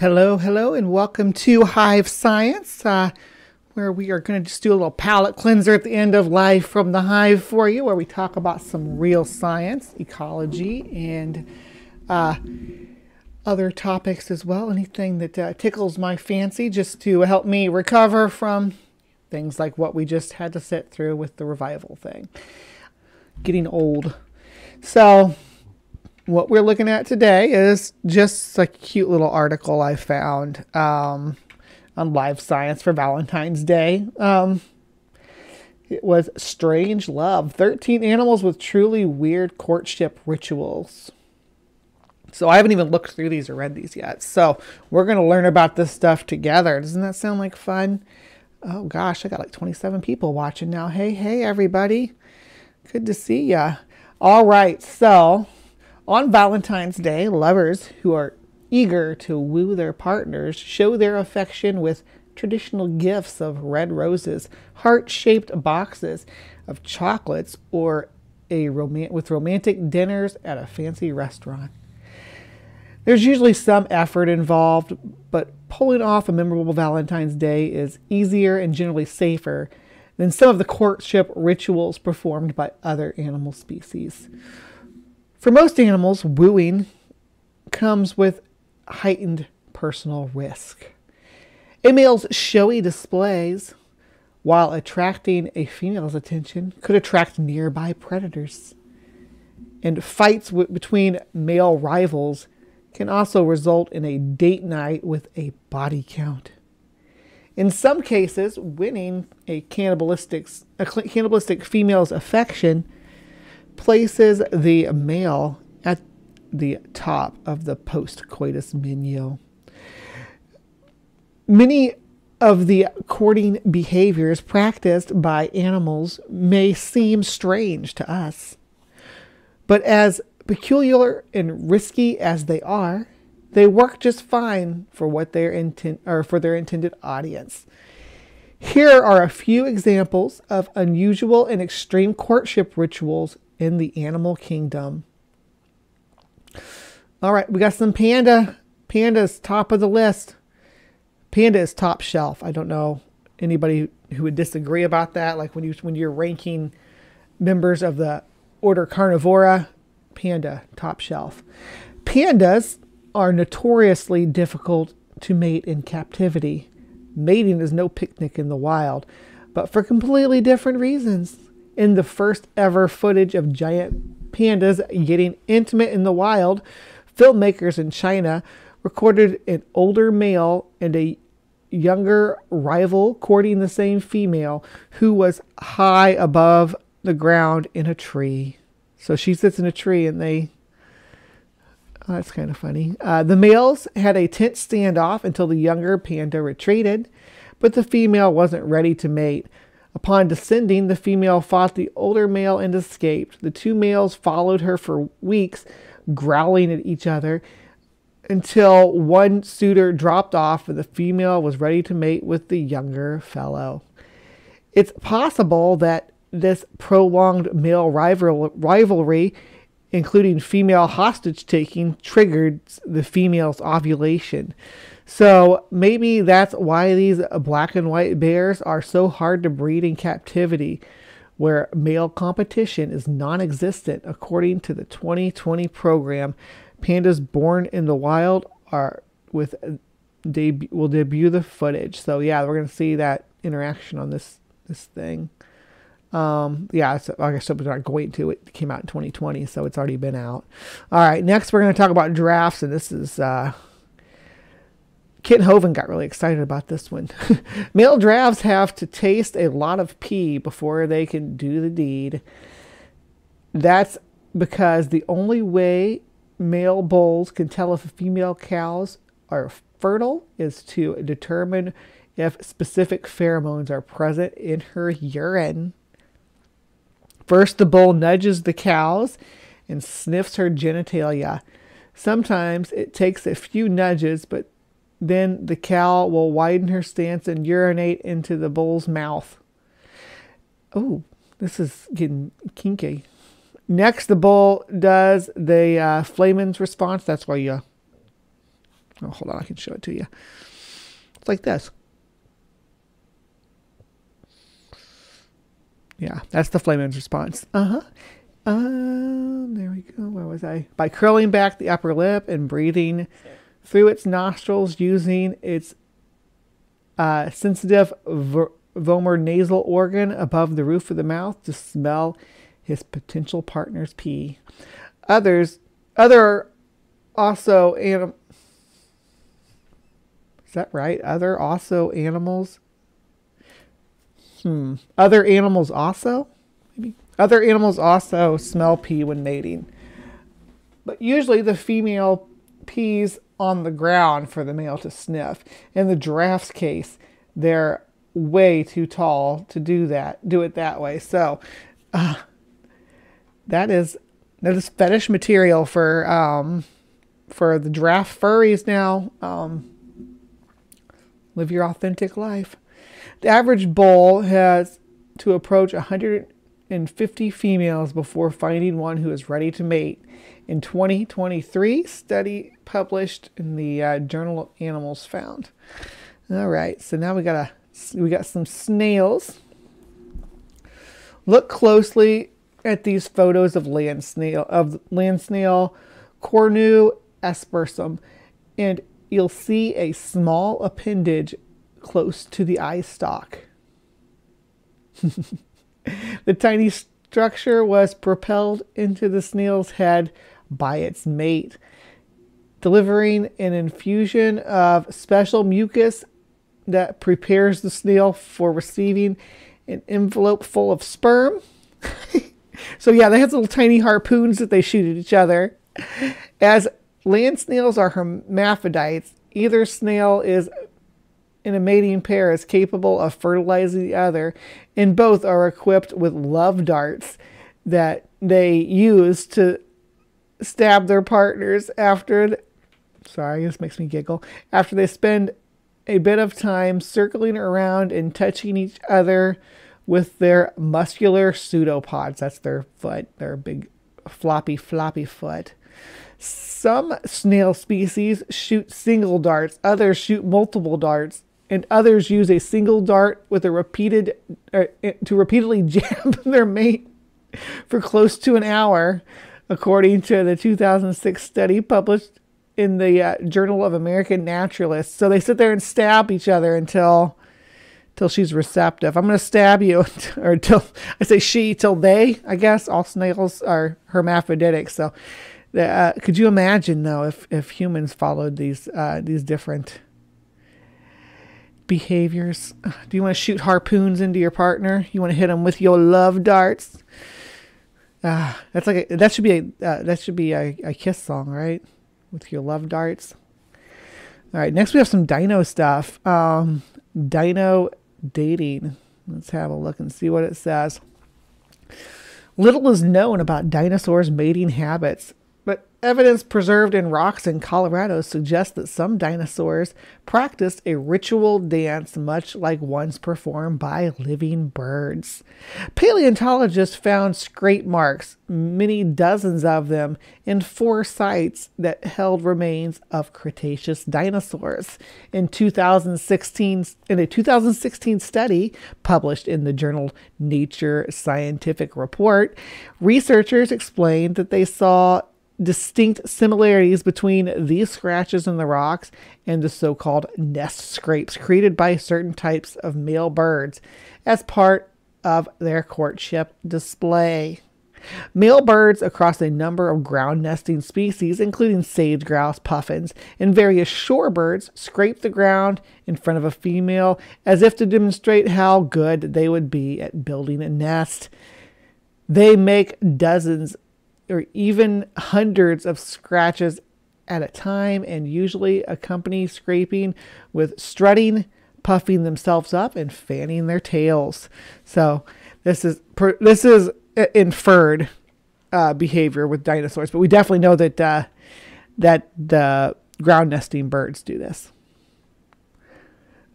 Hello, hello, and welcome to HiveScience, where we are going to just do a little palate cleanser at the end of Life from the Hive for you, where we talk about some real science, ecology, and other topics as well. Anything that tickles my fancy just to help me recover from things like what we just had to sit through with the revival thing. Getting old. So what we're looking at today is just a cute little article I found on HiveScience for Valentine's Day. It was Strange Love, 13 animals with truly weird courtship rituals. So I haven't even looked through these or read these yet. So we're going to learn about this stuff together. Doesn't that sound like fun? Oh gosh, I got like 27 people watching now. Hey, everybody. Good to see ya. All right, so on Valentine's Day, lovers who are eager to woo their partners show their affection with traditional gifts of red roses, heart-shaped boxes of chocolates, or with romantic dinners at a fancy restaurant. There's usually some effort involved, but pulling off a memorable Valentine's Day is easier and generally safer than some of the courtship rituals performed by other animal species. For most animals, wooing comes with heightened personal risk. A male's showy displays, while attracting a female's attention, could attract nearby predators. And fights between male rivals can also result in a date night with a body count. In some cases, winning a cannibalistic female's affection places the male at the top of the post-coitus menu. Many of the courting behaviors practiced by animals may seem strange to us, but as peculiar and risky as they are, they work just fine for what their intended audience. Here are a few examples of unusual and extreme courtship rituals in the animal kingdom. All right, we got some panda. Panda's top of the list. Panda is top shelf. I don't know anybody who would disagree about that. Like when you're ranking members of the order Carnivora, panda top shelf. Pandas are notoriously difficult to mate in captivity. Mating is no picnic in the wild, but for completely different reasons. In the first ever footage of giant pandas getting intimate in the wild, filmmakers in China recorded an older male and a younger rival courting the same female who was high above the ground in a tree. So she sits in a tree and oh, that's kind of funny. The males had a tense standoff until the younger panda retreated, but the female wasn't ready to mate. Upon descending, the female fought the older male and escaped. The two males followed her for weeks, growling at each other, until one suitor dropped off and the female was ready to mate with the younger fellow. It's possible that this prolonged male rivalry, including female hostage-taking, triggered the female's ovulation. So maybe that's why these black and white bears are so hard to breed in captivity, where male competition is non-existent. According to the 2020 program, pandas born in the wild will debut the footage. So yeah, we're going to see that interaction on this thing. Yeah, so like I said, we're not going to. It came out in 2020, so it's already been out. All right, next we're going to talk about giraffes, and this is Kit Hovind got really excited about this one. Male giraffes have to taste a lot of pee before they can do the deed. That's because the only way male bulls can tell if female cows are fertile is to determine if specific pheromones are present in her urine. First, the bull nudges the cows and sniffs her genitalia. Sometimes it takes a few nudges, but then the cow will widen her stance and urinate into the bull's mouth. Oh, this is getting kinky. Next, the bull does the Flayman's response. That's why you Oh, hold on, I can show it to you. It's like this. Yeah, that's the flameman's response. There we go. Where was I? By curling back the upper lip and breathing through its nostrils using its sensitive vomeronasal organ above the roof of the mouth to smell his potential partner's pee. Other also animals. Is that right? Other also animals. Other animals also? Maybe. Other animals also smell pee when mating. But usually the female pees on the ground for the male to sniff. In the giraffe's case, they're way too tall to do it that way. So that is fetish material for the giraffe furries now. Live your authentic life. The average bull has to approach 150 females before finding one who is ready to mate. In 2023, study published in the Journal of Animals found. All right, so now we got some snails. Look closely at these photos of land snail Cornu aspersum, and you'll see a small appendage close to the eye stalk. The tiny structure was propelled into the snail's head by its mate, delivering an infusion of special mucus that prepares the snail for receiving an envelope full of sperm. So yeah, they have little tiny harpoons that they shoot at each other. As land snails are hermaphrodites, either snail is in a mating pair is capable of fertilizing the other, and both are equipped with love darts that they use to stab their partners after sorry, this makes me giggle. After they spend a bit of time circling around and touching each other with their muscular pseudopods. That's their foot, their big floppy foot. Some snail species shoot single darts, others shoot multiple darts, and others use a single dart with to repeatedly jab their mate for close to an hour, according to the 2006 study published in the Journal of American Naturalists. So they sit there and stab each other until she's receptive. I'm going to stab you, or till I say she, till they. I guess all snails are hermaphroditic. So, could you imagine though if humans followed these different behaviors? Do you want to shoot harpoons into your partner? You want to hit them with your love darts? That should be a kiss song, right? With your love darts. All right, next we have some dino stuff. Dino dating. Let's have a look and see what it says. Little is known about dinosaurs' mating habits, but evidence preserved in rocks in Colorado suggests that some dinosaurs practiced a ritual dance much like ones performed by living birds. Paleontologists found scrape marks, many dozens of them, in 4 sites that held remains of Cretaceous dinosaurs. In a 2016 study published in the journal Nature Scientific Report, researchers explained that they saw distinct similarities between these scratches in the rocks and the so-called nest scrapes created by certain types of male birds as part of their courtship display. Male birds across a number of ground nesting species, including sage grouse, puffins, and various shorebirds, scrape the ground in front of a female as if to demonstrate how good they would be at building a nest. They make dozens or even hundreds of scratches at a time, and usually accompany scraping with strutting, puffing themselves up, and fanning their tails. So this is inferred behavior with dinosaurs, but we definitely know that that the ground nesting birds do this.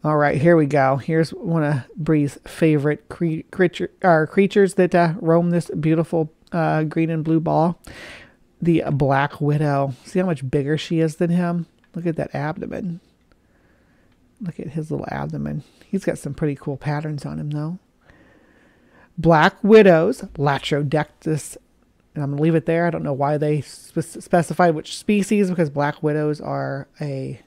All right, here we go. Here's one of Bree's favorite creatures that roam this beautiful green and blue ball. The black widow. See how much bigger she is than him? Look at that abdomen. Look at his little abdomen. He's got some pretty cool patterns on him, though. Black widows, Latrodectus, and I'm going to leave it there. I don't know why they specified which species, because black widows are a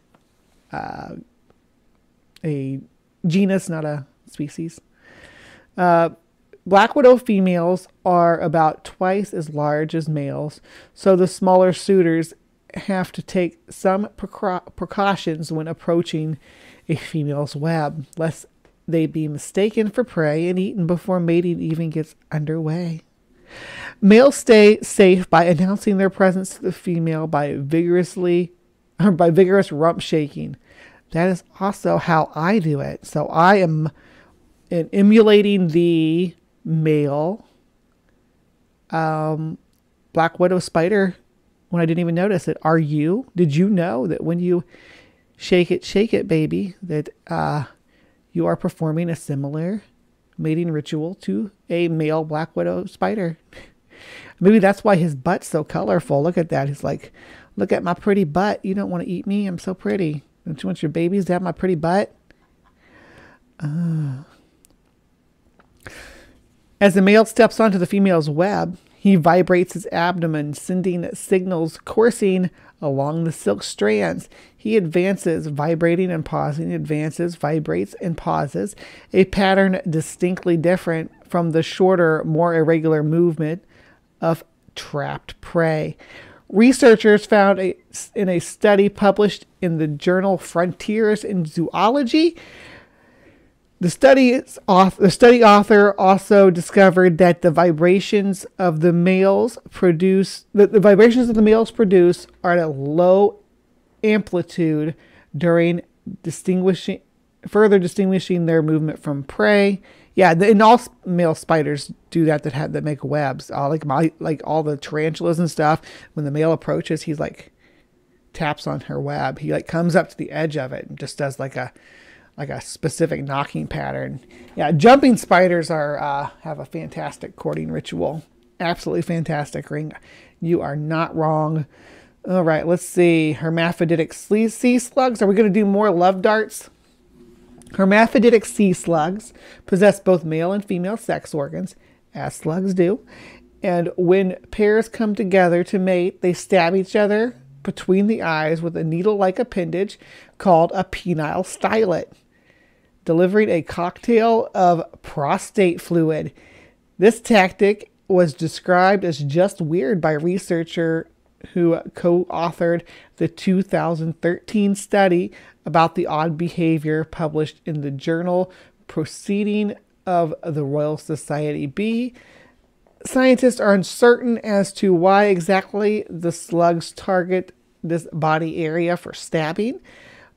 genus, not a species. Black widow females are about twice as large as males, so the smaller suitors have to take some precautions when approaching a female's web, lest they be mistaken for prey and eaten before mating even gets underway. Males stay safe by announcing their presence to the female by vigorous rump shaking. That is also how I do it. So I am emulating the male black widow spider when I didn't even notice it. Are you? Did you know that when you shake it, baby, that you are performing a similar mating ritual to a male black widow spider? Maybe that's why his butt's so colorful. Look at that. He's like, look at my pretty butt. You don't want to eat me? I'm so pretty. Don't you want your babies to have my pretty butt? As the male steps onto the female's web, he vibrates his abdomen, sending signals coursing along the silk strands. He advances, vibrating and pausing, advances, vibrates, and pauses, a pattern distinctly different from the shorter, more irregular movement of trapped prey. Researchers found in a study published in the journal Frontiers in Zoology, the study author also discovered that the vibrations of the males produce are at a low amplitude during further distinguishing their movement from prey. Yeah, and all male spiders do that make webs. Like all the tarantulas and stuff. When the male approaches, he's like taps on her web. He like comes up to the edge of it and just does like a specific knocking pattern. Yeah, jumping spiders are have a fantastic courting ritual. Absolutely fantastic, Ring. You are not wrong. All right, let's see. Hermaphroditic sea slugs. Are we going to do more love darts? Hermaphroditic sea slugs possess both male and female sex organs, as slugs do. And when pairs come together to mate, they stab each other between the eyes with a needle-like appendage called a penile stylet, delivering a cocktail of prostate fluid. This tactic was described as just weird by a researcher who co-authored the 2013 study about the odd behavior published in the journal Proceeding of the Royal Society B. Scientists are uncertain as to why exactly the slugs target this body area for stabbing,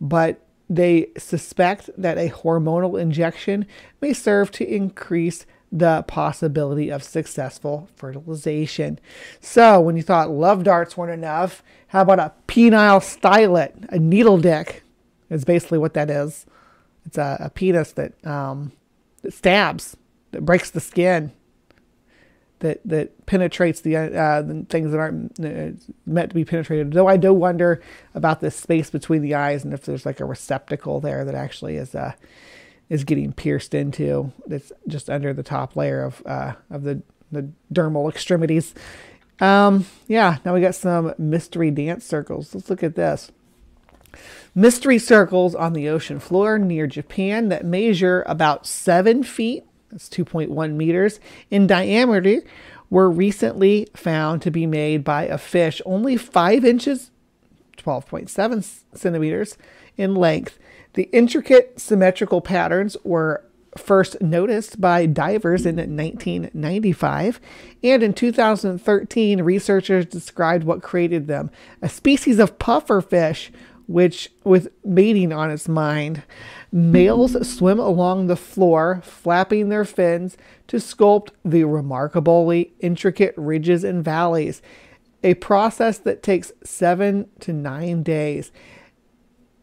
but they suspect that a hormonal injection may serve to increase the possibility of successful fertilization. So when you thought love darts weren't enough, how about a penile stylet, a needle dick? Is basically what that is. It's a penis that stabs, that breaks the skin, that penetrates the things that aren't meant to be penetrated. Though I do wonder about the space between the eyes and if there's like a receptacle there that actually is getting pierced into. That's just under the top layer of the dermal extremities. Yeah, now we got some mystery dance circles. Let's look at this. Mystery circles on the ocean floor near Japan that measure about 7 feet, that's 2.1 meters, in diameter were recently found to be made by a fish only 5 inches, 12.7 centimeters in length. The intricate symmetrical patterns were first noticed by divers in 1995, and in 2013, researchers described what created them: a species of pufferfish which, with mating on its mind. Males swim along the floor, flapping their fins to sculpt the remarkably intricate ridges and valleys, a process that takes 7 to 9 days,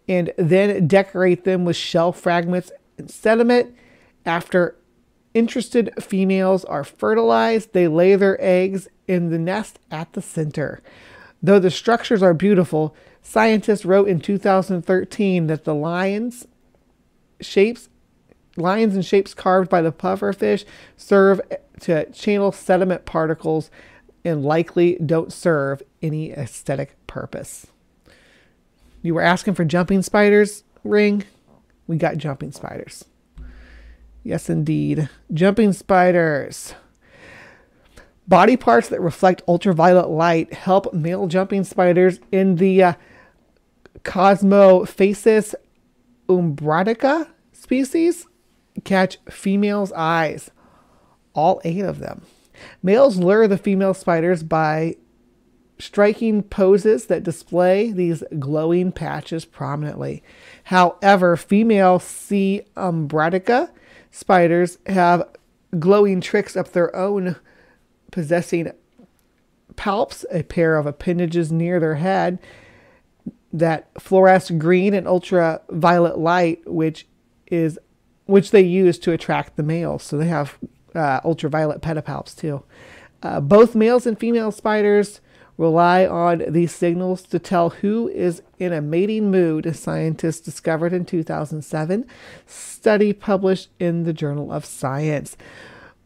and then decorate them with shell fragments and sediment. After interested females are fertilized, they lay their eggs in the nest at the center. Though the structures are beautiful, scientists wrote in 2013 that the lines and shapes carved by the pufferfish serve to channel sediment particles and likely don't serve any aesthetic purpose. You were asking for jumping spiders, Ring? We got jumping spiders. Yes, indeed. Jumping spiders. Body parts that reflect ultraviolet light help male jumping spiders in the Cosmophasis umbratica species catch females' eyes. All 8 of them. Males lure the female spiders by striking poses that display these glowing patches prominently. However, female C. umbratica spiders have glowing tricks of their own, possessing palps, a pair of appendages near their head that fluoresce green and ultraviolet light, which they use to attract the males. So they have ultraviolet pedipalps too. Both males and female spiders rely on these signals to tell who is in a mating mood, scientists discovered in 2007 study published in the Journal of Science.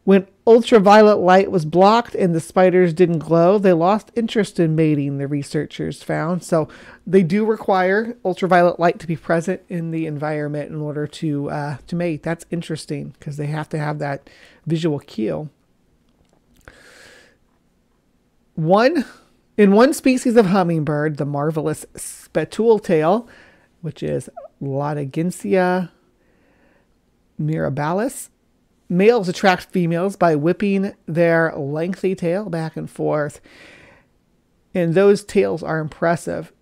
When ultraviolet light was blocked and the spiders didn't glow, they lost interest in mating, the researchers found. So they do require ultraviolet light to be present in the environment in order to mate. That's interesting because they have to have that visual cue. In one species of hummingbird, the marvelous spatule-tail, which is Lodogensia mirabilis, males attract females by whipping their lengthy tail back and forth. And those tails are impressive.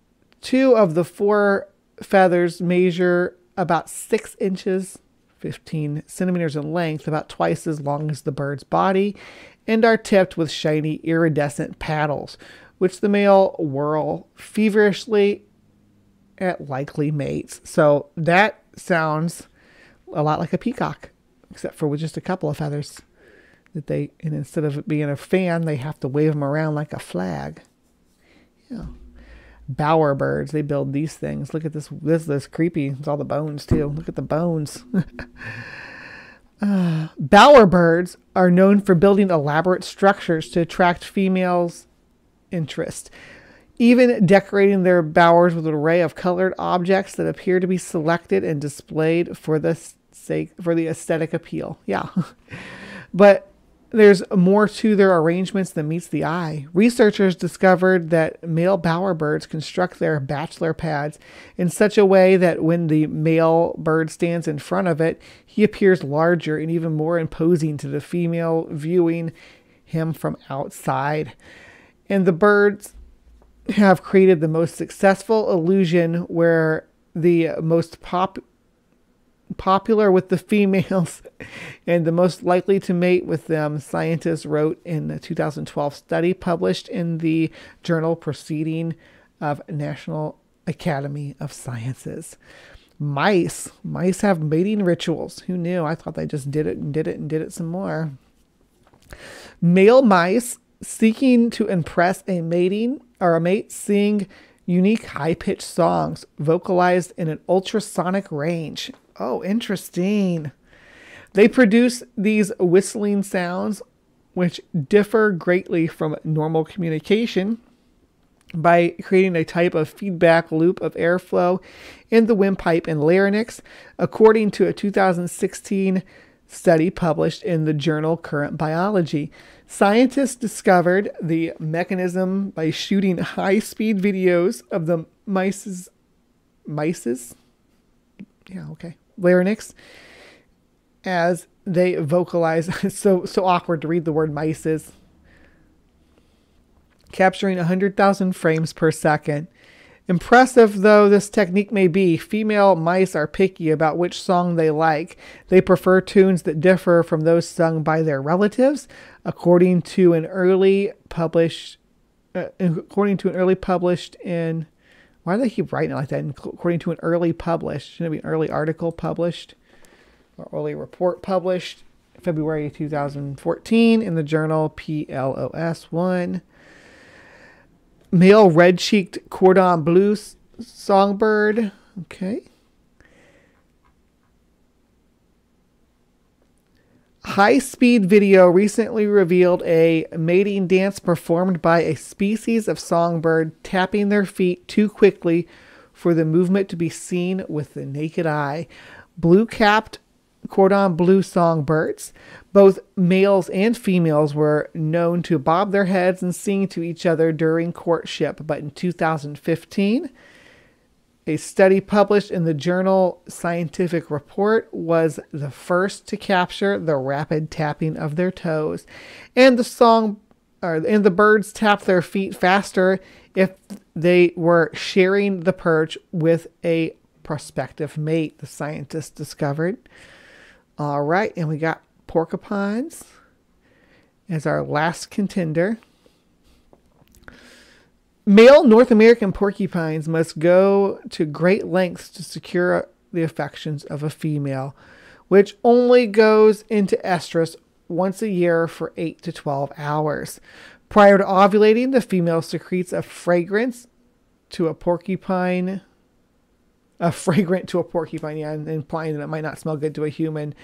2 of the 4 feathers measure about 6 inches, 15 centimeters in length, about twice as long as the bird's body, and are tipped with shiny iridescent paddles, which the male whirl feverishly at likely mates. So that sounds a lot like a peacock, except for with just a couple of feathers and instead of it being a fan, they have to wave them around like a flag. Yeah. Bowerbirds, they build these things. Look at this. This is creepy. It's all the bones too. Look at the bones. Bowerbirds are known for building elaborate structures to attract females' interest, even decorating their bowers with an array of colored objects that appear to be selected and displayed for the aesthetic appeal. Yeah. But there's more to their arrangements than meets the eye. Researchers discovered that male bowerbirds construct their bachelor pads in such a way that when the male bird stands in front of it, he appears larger and even more imposing to the female viewing him from outside. And the birds have created the most successful illusion where the most popular with the females and the most likely to mate with them, scientists wrote in a 2012 study published in the journal Proceeding of National Academy of Sciences. Mice have mating rituals. Who knew? I thought they just did it and did it and did it some more. Male mice seeking to impress a mate sing unique high-pitched songs vocalized in an ultrasonic range. Oh, interesting. They produce these whistling sounds, which differ greatly from normal communication, by creating a type of feedback loop of airflow in the windpipe and larynx, according to a 2016 study published in the journal Current Biology. Scientists discovered the mechanism by shooting high-speed videos of the mice's larynx as they vocalize. so awkward to read the word mices. Capturing 100,000 frames per second. Impressive though this technique may be, female mice are picky about which song they like. They prefer tunes that differ from those sung by their relatives, according to an early published in. Why do they keep writing it like that? According to an early published, shouldn't it be an early article published or early report published February 2014 in the journal PLOS 1. Male red-cheeked cordon bleu songbird. Okay. High-speed video recently revealed a mating dance performed by a species of songbird tapping their feet too quickly for the movement to be seen with the naked eye. Blue-capped cordon bleu songbirds, both males and females, were known to bob their heads and sing to each other during courtship. But in 2015, a study published in the journal Scientific Report was the first to capture the rapid tapping of their toes, and the birds tapped their feet faster if they were sharing the perch with a prospective mate, the scientists discovered. All right, and we got porcupines as our last contender. Male North American porcupines must go to great lengths to secure the affections of a female, which only goes into estrus once a year for 8 to 12 hours. Prior to ovulating, the female secretes a fragrant to a porcupine, yeah, implying that it might not smell good to a human,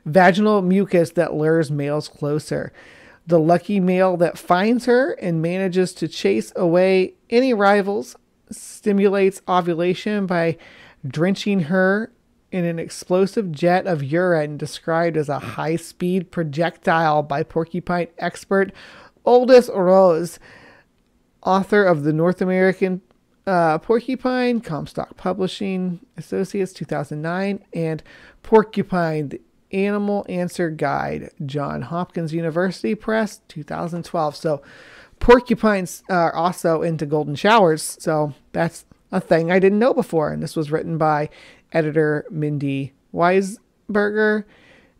vaginal mucus that lures males closer. The lucky male that finds her and manages to chase away any rivals stimulates ovulation by drenching her in an explosive jet of urine described as a high-speed projectile by porcupine expert Aldous Rose, author of the North American Porcupine, Comstock Publishing Associates, 2009, and Porcupine, the Animal Answer Guide, Johns Hopkins University Press, 2012. So porcupines are also into golden showers. So that's a thing I didn't know before. And this was written by editor Mindy Weisberger.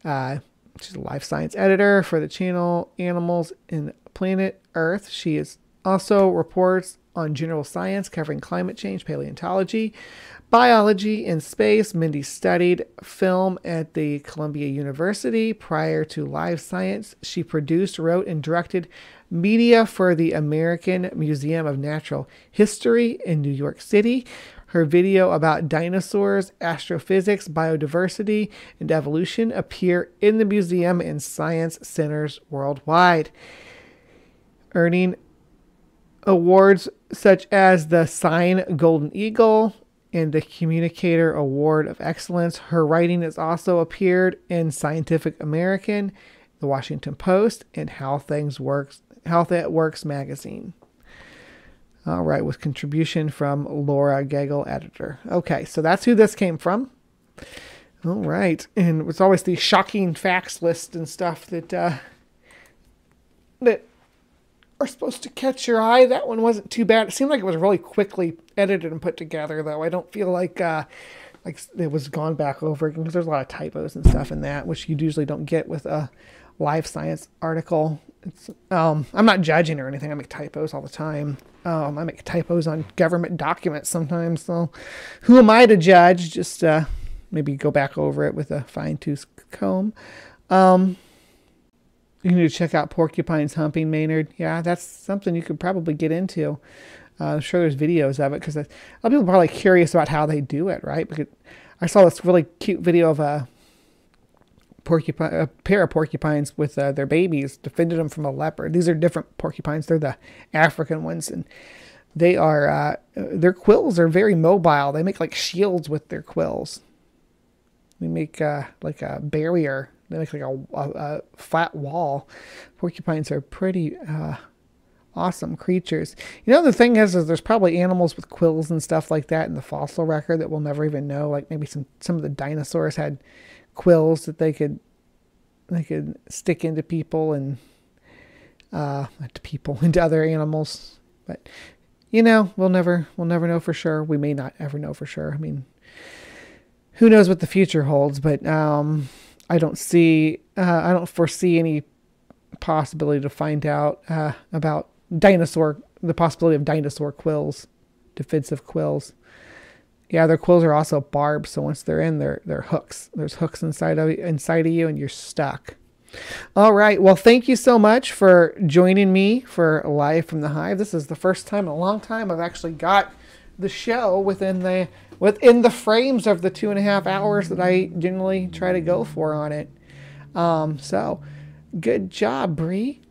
She's a life science editor for the channel Animals in Planet Earth. She is also reports on general science covering climate change, paleontology, biology, and space. Mindy studied film at the Columbia University. Prior to HiveScience, she produced, wrote, and directed media for the American Museum of Natural History in New York City. Her video about dinosaurs, astrophysics, biodiversity, and evolution appear in the museum and science centers worldwide, earning awards such as the Sign Golden Eagle and the Communicator Award of Excellence. Her writing has also appeared in Scientific American, The Washington Post, and How That Works magazine. All right, with contribution from Laura Gagel, editor. Okay, so that's who this came from. All right, and it's always the shocking facts list and stuff that that are supposed to catch your eye. That one wasn't too bad. It seemed like it was really quickly edited and put together, though. I don't feel like it was gone back over again, because there's a lot of typos and stuff in that, which you usually don't get with a live science article. I'm not judging or anything. I make typos all the time. I make typos on government documents sometimes. So who am I to judge? Just maybe go back over it with a fine-tooth comb. You need to check out porcupines humping, Maynard. Yeah, that's something you could probably get into. I'm sure there's videos of it, because a lot of people are probably curious about how they do it, right? Because I saw this really cute video of a pair of porcupines with their babies, defended them from a leopard. These are different porcupines. They're the African ones, and they are their quills are very mobile. They make like shields with their quills. They make like a barrier. They make like a flat wall. Porcupines are pretty awesome creatures. You know, the thing is there's probably animals with quills and stuff like that in the fossil record that we'll never even know. Like maybe some of the dinosaurs had quills that they could stick into people and into other animals. But you know, we'll never know for sure. We may not ever know for sure. I mean, who knows what the future holds? But I don't foresee any possibility to find out about the possibility of dinosaur quills, defensive quills. Yeah, their quills are also barbed, so once they're in, they're hooks. There's hooks inside of you, and you're stuck. All right. Well, thank you so much for joining me for Live from the Hive. This is the first time in a long time I've actually got the show within the frames of the 2.5 hours that I generally try to go for on it. So good job, Bree.